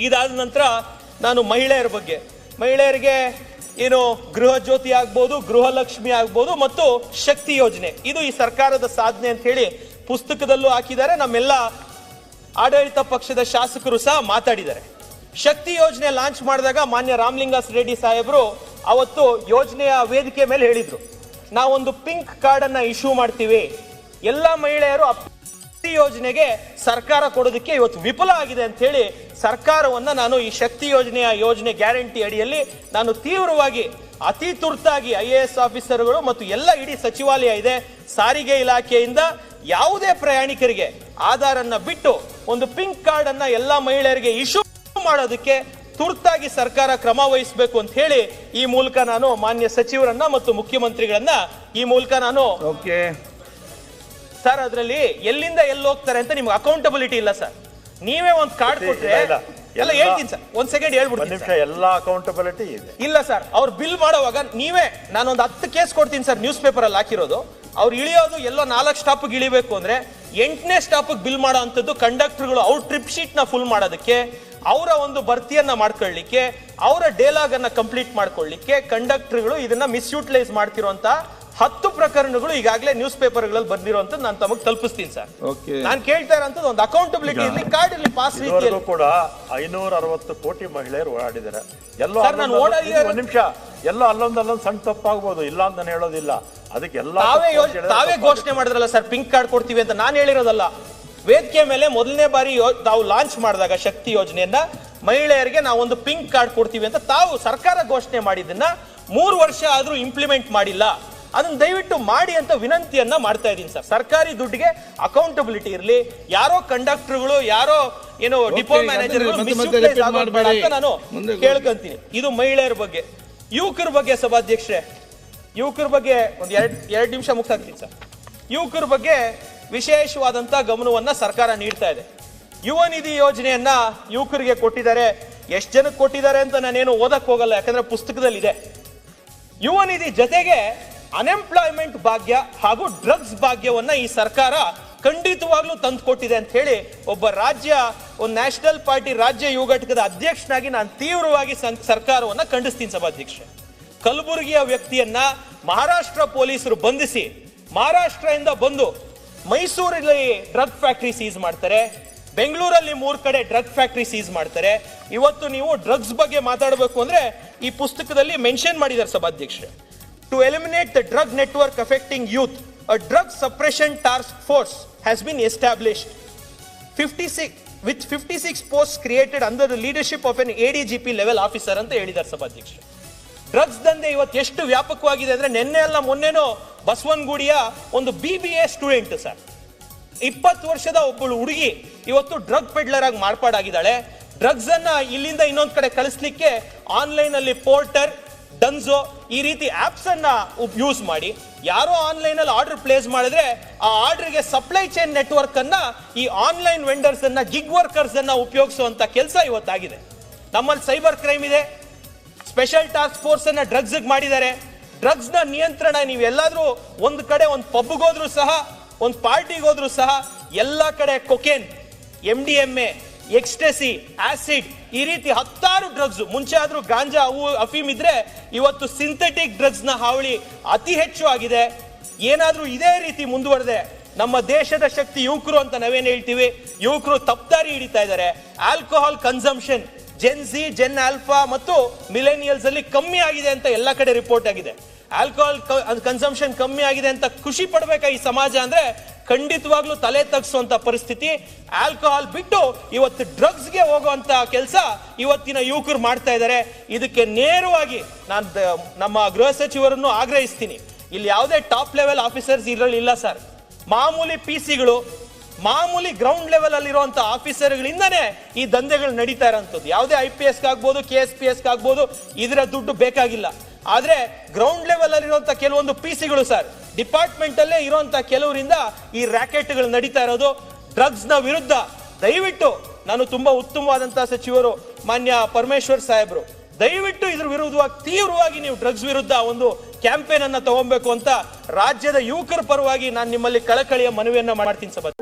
ಇದಾದ ನಂತರ ನಾನು ಮಹಿಳೆಯರಿಗೆ ಏನು ಗೃಹ ಜ್ಯೋತಿ ಆಗ್ಬೋದು, ಗೃಹಲಕ್ಷ್ಮಿ ಆಗ್ಬೋದು ಮತ್ತು ಶಕ್ತಿ ಯೋಜನೆ, ಇದು ಈ ಸರ್ಕಾರದ ಸಾಧನೆ ಅಂತ ಹೇಳಿ ಪುಸ್ತಕದಲ್ಲೂ ಹಾಕಿದ್ದಾರೆ. ನಮ್ಮೆಲ್ಲ ಆಡಳಿತ ಪಕ್ಷದ ಶಾಸಕರು ಸಹ ಮಾತಾಡಿದ್ದಾರೆ. ಶಕ್ತಿ ಯೋಜನೆ ಲಾಂಚ್ ಮಾಡಿದಾಗ ಮಾನ್ಯ ರಾಮಲಿಂಗಾಸ್ ರೆಡ್ಡಿ ಸಾಹೇಬರು ಅವತ್ತು ಯೋಜನೆಯ ವೇದಿಕೆ ಮೇಲೆ ಹೇಳಿದ್ರು, ನಾವೊಂದು ಪಿಂಕ್ ಕಾರ್ಡ್ ಅನ್ನ ಇಶ್ಯೂ ಮಾಡ್ತೀವಿ, ಎಲ್ಲ ಮಹಿಳೆಯರು ಯೋಜನೆಗೆ ಸರ್ಕಾರ ಕೊಡೋದಕ್ಕೆ ಇವತ್ತು ವಿಫಲ ಆಗಿದೆ ಅಂತ ಹೇಳಿ ಸರ್ಕಾರವನ್ನ ನಾನು ಈ ಶಕ್ತಿ ಯೋಜನೆ ಗ್ಯಾರಂಟಿ ಅಡಿಯಲ್ಲಿ ನಾನು ತೀವ್ರವಾಗಿ ಅತಿ ತುರ್ತಾಗಿ IAS ಆಫೀಸರ್ಗಳು ಮತ್ತು ಎಲ್ಲ ಇಡೀ ಸಚಿವಾಲಯ ಇದೆ, ಸಾರಿಗೆ ಇಲಾಖೆಯಿಂದ ಯಾವುದೇ ಪ್ರಯಾಣಿಕರಿಗೆ ಆಧಾರ್ ಅನ್ನ ಬಿಟ್ಟು ಒಂದು ಪಿಂಕ್ ಕಾರ್ಡ್ ಅನ್ನ ಎಲ್ಲ ಮಹಿಳೆಯರಿಗೆ ಇಶ್ಯೂ ಮಾಡೋದಕ್ಕೆ ತುರ್ತಾಗಿ ಸರ್ಕಾರ ಕ್ರಮ ವಹಿಸಬೇಕು ಅಂತ ಹೇಳಿ ಈ ಮೂಲಕ ನಾನು ಮಾನ್ಯ ಸಚಿವರನ್ನ ಮತ್ತು ಮುಖ್ಯಮಂತ್ರಿಗಳನ್ನ ಈ ಮೂಲಕ ನಾನು ಸರ್ ಅದರಲ್ಲಿ ಎಲ್ಲಿಂದ ಎಲ್ಲಿ ಹೋಗ್ತಾರೆ ಅಂತ ನಿಮ್ಗೆ ಅಕೌಂಟಬಿಲಿಟಿ ಇಲ್ಲ ಸರ್. ನೀವೇ ಒಂದು ಕಾರ್ಡ್ ಕೊಟ್ರೆ ಎಲ್ಲ ಹೇಳ್ತೀನಿ ಸರ್, ಒಂದ್ ಸೆಕೆಂಡ್ ಹೇಳ್ಬಿಡ್ತೀನಿ. ಎಲ್ಲ ಅಕೌಂಟಬಿಲಿಟಿ ಇದೆ ಇಲ್ಲ ಸರ್, ಅವ್ರು ಬಿಲ್ ಮಾಡೋವಾಗ ನಾನೊಂದು 10 ಕೇಸ್ ಕೊಡ್ತೀನಿ ಸರ್, ನ್ಯೂಸ್ ಪೇಪರ್ ಅಲ್ಲಿ ಹಾಕಿರೋದು. ಅವ್ರು ಇಳಿಯೋದು ಎಲ್ಲೋ 4 ಸ್ಟಾಪ್ಗೆ ಇಳಿಬೇಕು ಅಂದ್ರೆ 8ನೇ ಸ್ಟಾಪ್ಗೆ ಬಿಲ್ ಮಾಡೋ ಅಂಥದ್ದು ಕಂಡಕ್ಟರ್ಗಳು ಅವ್ರ ಟ್ರಿಪ್ ಶೀಟ್ ನ ಫುಲ್ ಮಾಡೋದಕ್ಕೆ, ಅವರ ಒಂದು ಭರ್ತಿಯನ್ನ ಮಾಡ್ಕೊಳ್ಳಿಕ್ಕೆ, ಅವರ ಡೇಲಾಗ್ ಅನ್ನ ಕಂಪ್ಲೀಟ್ ಮಾಡ್ಕೊಳ್ಳಿಕ್ಕೆ ಕಂಡಕ್ಟರ್ಗಳು ಇದನ್ನ ಮಿಸ್ಯೂಟಿಲೈಸ್ ಮಾಡ್ತಿರುವಂತ 10 ಪ್ರಕರಣಗಳು ಈಗಾಗಲೇ ನ್ಯೂಸ್ ಪೇಪರ್ಗಳಲ್ಲಿ ಬಂದಿರುವಂತ ನಾನು ತಮಗೆ ತಲುಪಿಸ್ತೀನಿ ಸರ್. ನಾನು ಕೇಳ್ತಾ ಇರೋಂಥದ್ದು ಒಂದು ಅಕೌಂಟಬಿಲಿಟಿ ಇರಲಿ, ಕಾರ್ಡ್ ಇರಲಿ, ಪಾಸ್ ರೀತಿಯಲ್ಲಿ ಕೂಡ 560 ಕೋಟಿ ಮಹಿಳೆಯರು ಓಡಾಡಿದ್ದಾರೆ. ಎಲ್ಲೋ ಒಂದ್ ನಿಮಿಷ, ಎಲ್ಲೋ ಅಲ್ಲೊಂದು ಸಣ್ಣ ತಪ್ಪಾಗ್ಬೋದು, ಇಲ್ಲ ಅಂತ ನಾನು ಹೇಳೋದಿಲ್ಲ. ಅದಕ್ಕೆಲ್ಲ ತಾವೇ ಘೋಷಣೆ ಮಾಡಿದ್ರಲ್ಲ ಸರ್ ಪಿಂಕ್ ಕಾರ್ಡ್ ಕೊಡ್ತೀವಿ ಅಂತ, ನಾನು ಹೇಳಿರೋದಲ್ಲ. ವೇದಿಕೆ ಮೇಲೆ ಮೊದಲನೇ ಬಾರಿ ತಾವು ಲಾಂಚ್ ಮಾಡಿದಾಗ ಶಕ್ತಿ ಯೋಜನೆಯನ್ನ ಮಹಿಳೆಯರಿಗೆ ನಾವು ಒಂದು ಪಿಂಕ್ ಕಾರ್ಡ್ ಕೊಡ್ತೀವಿ ಅಂತ ತಾವು ಸರ್ಕಾರ ಘೋಷಣೆ ಮಾಡಿದ್ದನ್ನ 3 ವರ್ಷ ಆದ್ರೂ ಇಂಪ್ಲಿಮೆಂಟ್ ಮಾಡಿಲ್ಲ. ಅದನ್ನ ದಯವಿಟ್ಟು ಮಾಡಿ ಅಂತ ವಿನಂತಿಯನ್ನ ಮಾಡ್ತಾ ಇದ್ದೀನಿ ಸರ್. ಸರ್ಕಾರಿ ದುಡ್ಡಿಗೆ ಅಕೌಂಟಬಿಲಿಟಿ ಇರಲಿ, ಯಾರೋ ಕಂಡಕ್ಟರ್ಗಳು, ಯಾರೋ ಏನೋ ಡಿಪೋ ಮ್ಯಾನೇಜರ್ಗಳು ಮಿಸ್ಯೂಟಿಲೈಸ್ ಆಗಬೇಡ ಅಂತ ನಾನು ಕೇಳ್ಕೊಂತೀನಿ. ಇದು ಮಹಿಳೆಯರ ಬಗ್ಗೆ. ಯುವಕರ ಬಗ್ಗೆ ಸಭಾಧ್ಯಕ್ಷರೇ, ಯುವಕರ ಬಗ್ಗೆ ಒಂದು 2 ನಿಮಿಷ ಮುಗ್ಸಾಕ್ತೀನಿ ಸರ್. ಯುವಕರ ಬಗ್ಗೆ ವಿಶೇಷವಾದಂತ ಗಮನವನ್ನ ಸರ್ಕಾರ ನೀಡ್ತಾ ಇದೆ. ಯುವ ನಿಧಿ ಯೋಜನೆಯನ್ನ ಯುವಕರಿಗೆ ಕೊಟ್ಟಿದ್ದಾರೆ. ಎಷ್ಟು ಜನಕ್ಕೆ ಕೊಟ್ಟಿದ್ದಾರೆ ಅಂತ ನಾನೇನು ಓದಕ್ ಹೋಗಲ್ಲ, ಯಾಕಂದ್ರೆ ಪುಸ್ತಕದಲ್ಲಿ ಇದೆ. ಯುವ ನಿಧಿ ಜೊತೆಗೆ ಅನ್ಎಂಪ್ಲಾಯ್ಮೆಂಟ್ ಭಾಗ್ಯ ಹಾಗೂ ಡ್ರಗ್ಸ್ ಭಾಗ್ಯವನ್ನ ಈ ಸರ್ಕಾರ ಖಂಡಿತವಾಗ್ಲೂ ತಂದು ಕೊಟ್ಟಿದೆ ಅಂತ ಹೇಳಿ ಒಂದು ನ್ಯಾಷನಲ್ ಪಾರ್ಟಿ ರಾಜ್ಯ ಯುವ ಘಟಕದ ಅಧ್ಯಕ್ಷನಾಗಿ ನಾನು ತೀವ್ರವಾಗಿ ಸರ್ಕಾರವನ್ನ ಖಂಡಿಸ್ತೀನಿ ಸಭಾಧ್ಯಕ್ಷೆ. ಕಲಬುರಗಿಯ ವ್ಯಕ್ತಿಯನ್ನ ಮಹಾರಾಷ್ಟ್ರ ಪೊಲೀಸರು ಬಂಧಿಸಿ ಮಹಾರಾಷ್ಟ್ರದಿಂದ ಬಂದು ಮೈಸೂರಲ್ಲಿ ಡ್ರಗ್ ಫ್ಯಾಕ್ಟರಿ ಸೀಸ್ ಮಾಡ್ತಾರೆ, ಬೆಂಗಳೂರಲ್ಲಿ 3 ಕಡೆ ಡ್ರಗ್ ಫ್ಯಾಕ್ಟರಿ ಸೀಸ್ ಮಾಡ್ತಾರೆ. ಇವತ್ತು ನೀವು ಡ್ರಗ್ಸ್ ಬಗ್ಗೆ ಮಾತಾಡಬೇಕು ಅಂದ್ರೆ ಈ ಪುಸ್ತಕದಲ್ಲಿ ಮೆನ್ಷನ್ ಮಾಡಿದ್ದಾರೆ ಸಭಾಧ್ಯಕ್ಷರೇ. To eliminate the drug network affecting youth, a drug suppression task force has been established. 56 posts created under the leadership of an ADGP level officer ಅಂತ ಹೇಳಿದ್ದಾರೆ ಸಭಾಧ್ಯಕ್ಷರು. ಡ್ರಗ್ಸ್ ದಂಧೆ ಇವತ್ತು ಎಷ್ಟು ವ್ಯಾಪಕವಾಗಿದೆ ಅಂದ್ರೆ ನಿನ್ನೆ ಅಲ್ಲ ಮೊನ್ನೆನೋ ಬಸವನಗುಡಿಯ ಒಂದು BBA ಸ್ಟೂಡೆಂಟ್ ಸರ್, 20 ವರ್ಷದ ಒಬ್ಬಳು ಹುಡುಗಿ ಇವತ್ತು ಡ್ರಗ್ ಪೆಡ್ಲರ್ ಆಗಿ ಮಾರ್ಪಾಡಾಗಿದ್ದಾಳೆ. ಡ್ರಗ್ಸ್ ಅನ್ನ ಇಲ್ಲಿಂದ ಇನ್ನೊಂದ್ ಕಡೆ ಕಳಿಸ್ಲಿಕ್ಕೆ ಆನ್ಲೈನ್ ಅಲ್ಲಿ ಪೋರ್ಟರ್, ಡನ್ಸೋ ಈ ರೀತಿ ಆಪ್ಸ್ ಅನ್ನ ಯೂಸ್ ಮಾಡಿ ಯಾರೋ ಆನ್ಲೈನ್ ಅಲ್ಲಿ ಆರ್ಡರ್ ಪ್ಲೇಸ್ ಮಾಡಿದ್ರೆ ಆ ಆರ್ಡರ್ಗೆ ಸಪ್ಲೈ ಚೈನ್ ನೆಟ್ವರ್ಕ್ ಅನ್ನ ಈ ಆನ್ಲೈನ್ ವೆಂಡರ್ಸ್ ಅನ್ನ, ಗಿಗ್ ವರ್ಕರ್ಸ್ ಅನ್ನ ಉಪಯೋಗಿಸುವಂತ ಕೆಲಸ ಇವತ್ತಾಗಿದೆ. ನಮ್ಮಲ್ಲಿ ಸೈಬರ್ ಕ್ರೈಮ್ ಇದೆ, ಸ್ಪೆಷಲ್ ಟಾಸ್ಕ್ ಫೋರ್ಸ್ ಅನ್ನ ಡ್ರಗ್ಸ್ ಮಾಡಿದ್ದಾರೆ. ಡ್ರಗ್ಸ್ ನ ನಿಯಂತ್ರಣ ನೀವೆಲ್ಲಾದ್ರೂ ಒಂದು ಕಡೆ ಒಂದು ಪಬ್ಗೆ ಹೋದ್ರು ಸಹ, ಒಂದು ಪಾರ್ಟಿಗೆ ಹೋದ್ರು ಸಹ ಎಲ್ಲ ಕಡೆ ಕೊಕೇನ್, MDMA, ಎಕ್ಸ್ಟಸಿ, ಆಸಿಡ್ ಈ ರೀತಿ 10 ಡ್ರಗ್ಸ್. ಮುಂಚೆ ಆದ್ರೂ ಗಾಂಜಾ, ಅಫೀಮ್ ಇದ್ರೆ ಇವತ್ತು ಸಿಂಥೆಟಿಕ್ ಡ್ರಗ್ಸ್ ನ ಹಾವಳಿ ಅತಿ ಹೆಚ್ಚು ಆಗಿದೆ. ಏನಾದ್ರೂ ಇದೇ ರೀತಿ ಮುಂದುವರೆದೆ ನಮ್ಮ ದೇಶದ ಶಕ್ತಿ ಯುವಕರು ಅಂತ ನಾವೇನ್ ಹೇಳ್ತೀವಿ, ಯುವಕರು ತಪ್ಪದಾರಿ ಹಿಡಿತಾ ಇದ್ದಾರೆ. Alcohol consumption Gen Z, Gen Alpha ಮತ್ತು ಮಿಲೆನಿಯಲ್ಸ್ ಅಲ್ಲಿ ಕಮ್ಮಿ ಆಗಿದೆ ಅಂತ ಎಲ್ಲ ಕಡೆ ರಿಪೋರ್ಟ್ ಆಗಿದೆ. ಆಲ್ಕೋಹಾಲ್ ಕನ್ಸಂಪ್ಷನ್ ಕಮ್ಮಿ ಆಗಿದೆ ಅಂತ ಖುಷಿ ಪಡ್ಬೇಕಾ ಈ ಸಮಾಜ ಅಂದ್ರೆ ಖಂಡಿತವಾಗ್ಲೂ ತಲೆ ತಗ್ಸುವಂತ ಪರಿಸ್ಥಿತಿ. ಆಲ್ಕೋಹಾಲ್ ಬಿಟ್ಟು ಇವತ್ತು ಡ್ರಗ್ಸ್ಗೆ ಹೋಗುವಂತ ಕೆಲಸ ಇವತ್ತಿನ ಯುವಕರು ಮಾಡ್ತಾ ಇದ್ದಾರೆ. ಇದಕ್ಕೆ ನೇರವಾಗಿ ನಾನು ನಮ್ಮ ಗೃಹ ಸಚಿವರನ್ನು ಆಗ್ರಹಿಸ್ತೀನಿ, ಇಲ್ಲಿ ಯಾವುದೇ ಟಾಪ್ ಲೆವೆಲ್ ಆಫೀಸರ್ಸ್ ಇದರಲ್ಲಿ ಇಲ್ಲ ಸರ್. ಮಾಮೂಲಿ PCಗಳು, ಮಾಮೂಲಿ ಗ್ರೌಂಡ್ ಲೆವೆಲ್ ಅಲ್ಲಿರುವಂತ ಆಫೀಸರ್ಗಳಿಂದಾನೇ ಈ ದಂಧೆಗಳು ನಡೀತಾ ಇರೋಂಥದ್ದು. ಯಾವುದೇ IPS ಆಗ್ಬೋದು, KSPS ಆಗ್ಬೋದು, ಇದರ ದುಡ್ಡು ಬೇಕಾಗಿಲ್ಲ. ಆದ್ರೆ ಗ್ರೌಂಡ್ ಲೆವೆಲ್ ಅಲ್ಲಿರುವಂತ ಕೆಲವೊಂದು PCಗಳು ಸರ್, ಡಿಪಾರ್ಟ್ಮೆಂಟ್ ಅಲ್ಲೇ ಇರುವಂತ ಕೆಲವರಿಂದ ಈ ರ್ಯಾಕೆಟ್ಗಳು ನಡೀತಾ ಇರೋದು. ಡ್ರಗ್ಸ್ ನ ವಿರುದ್ಧ ದಯವಿಟ್ಟು ನಾನು ತುಂಬಾ ಉತ್ತಮವಾದಂತಹ ಸಚಿವರು ಮಾನ್ಯ ಪರಮೇಶ್ವರ್ ಸಾಹೇಬ್ರು, ದಯವಿಟ್ಟು ಇದ್ರ ವಿರುದ್ಧವಾಗಿ ತೀವ್ರವಾಗಿ ನೀವು ಡ್ರಗ್ಸ್ ವಿರುದ್ಧ ಒಂದು ಕ್ಯಾಂಪೇನ್ ಅನ್ನ ತಗೊಬೇಕು ಅಂತ ರಾಜ್ಯದ ಯುವಕರ ಪರವಾಗಿ ನಾನು ನಿಮ್ಮಲ್ಲಿ ಕಳಕಳಿಯ ಮನವಿಯನ್ನ ಮಾಡ್ತೀನಿ ಸಭಾ.